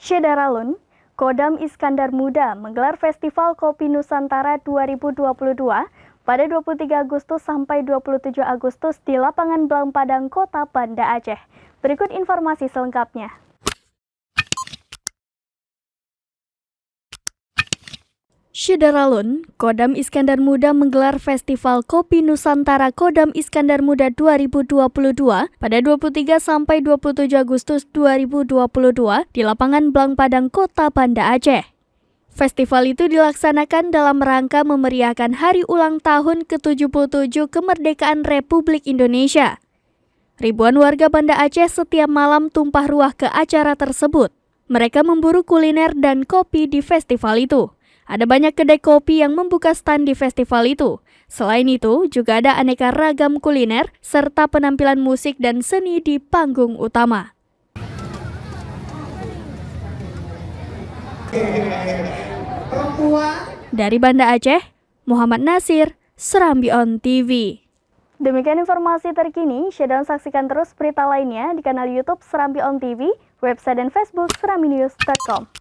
Syedaralun, Kodam Iskandar Muda menggelar Festival Kopi Nusantara 2022 pada 23 Agustus sampai 27 Agustus di lapangan Blang Padang, Kota Banda Aceh. Berikut informasi selengkapnya. Syedaralun, Kodam Iskandar Muda menggelar Festival Kopi Nusantara Kodam Iskandar Muda 2022 pada 23 sampai 27 Agustus 2022 di lapangan Blang Padang, Kota Banda Aceh. Festival itu dilaksanakan dalam rangka memeriahkan hari ulang tahun ke-77 kemerdekaan Republik Indonesia. Ribuan warga Banda Aceh setiap malam tumpah ruah ke acara tersebut. Mereka memburu kuliner dan kopi di festival itu. Ada banyak kedai kopi yang membuka stand di festival itu. Selain itu, juga ada aneka ragam kuliner serta penampilan musik dan seni di panggung utama. Dari Banda Aceh, Muhammad Nasir, Serambi On TV. Demikian informasi terkini, dan saksikan terus berita lainnya di kanal YouTube Serambi On TV, website dan Facebook serambinews.com.